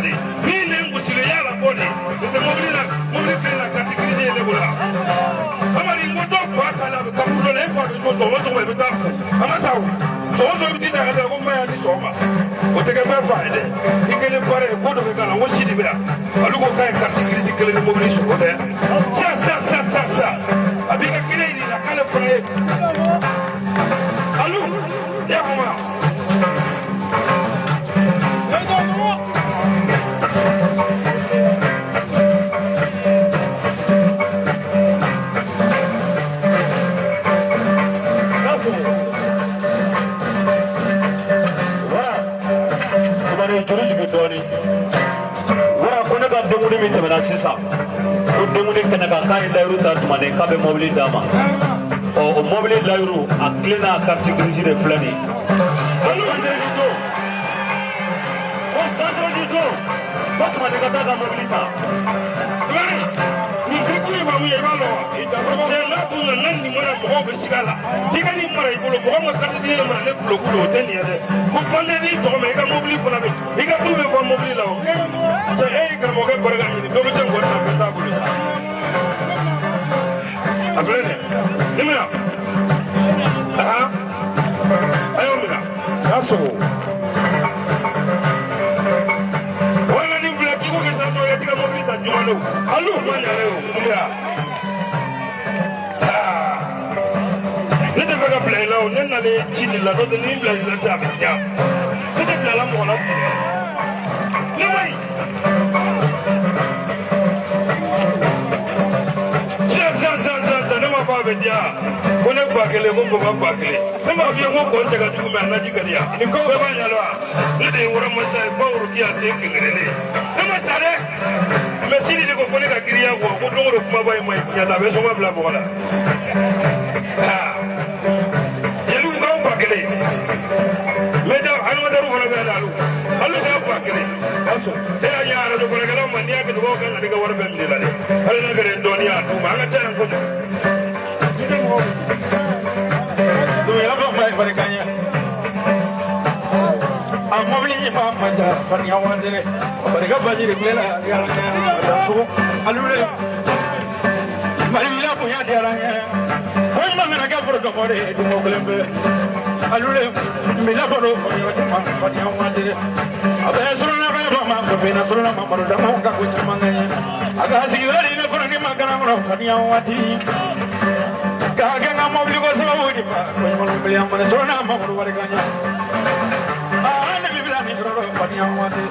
de ni ne ngusile yala boni de mobili na catégorie de bola amani ngodo kwa kala ka bulo le fa do so we bitafu amasawo so biti da ga ko maya ni so ma o te ke me fa de ikele pare ko do be kala wo sidi bela alugo kai catégorie kele ni mobili so o te sa abiga kile ni la kala pare alu ya mama sisa o demuni kana ka kan layru ta tumane ka be mobili dama o mobili layru a klena carte grise de flani alu ande do o santo di do ko tumane ka ta mobili ta ni ko ni ba mu ye ba lo ita so se la tu na nan ni mara ko be sigala diga ni mara ibolo ko ma carte grise mara le blo ko do ten yede ko fande ni to me ka mobili ko na be diga tu be ko mobili la o je e ka mo ke ko ga ni do be chen ko na ka ta bulu aflene nimina aha ayo mina aso wala ni vla ki ko ke sa to ya diga mobili ta jumalo alu ma ya le o nimina ne te fa ka play la o ne na le chini la do de ni play la ta ba ja ne te play la mo la ne mai dia kone bakele ko boga bakele ne ma fi ko ko jaga du me na jigariya ni ko be ba nyalo ni de wora mo sai ba wuru ki ate ngere ne ma sare me sini de ko kone ka kiriya ko ko dongoro kuma ba mai ya da be so ma bla bola ha jelu ko bakele me ja anu ma daru hono be dalu alu da bakele aso te ya yara do ko gala man ya ke do ko ga diga wor be mi la de ala na gare doniya du ma ga tan ko mobili ma manja fanya wandere barika bajiri klela ya so alule marila ko ya deranya ko ma ngana ga foro do more du mo glembe alule mila boro fanya wandere abe suruna ga ma ko fena suruna ma maro da ma ga ko chamanganya aga sigari na ko ni magana mo fanya wati kaga nga mobili ko sababu di pa ko mo beli am na suruna ma ko barikanya ana bibila ni ro fanya wati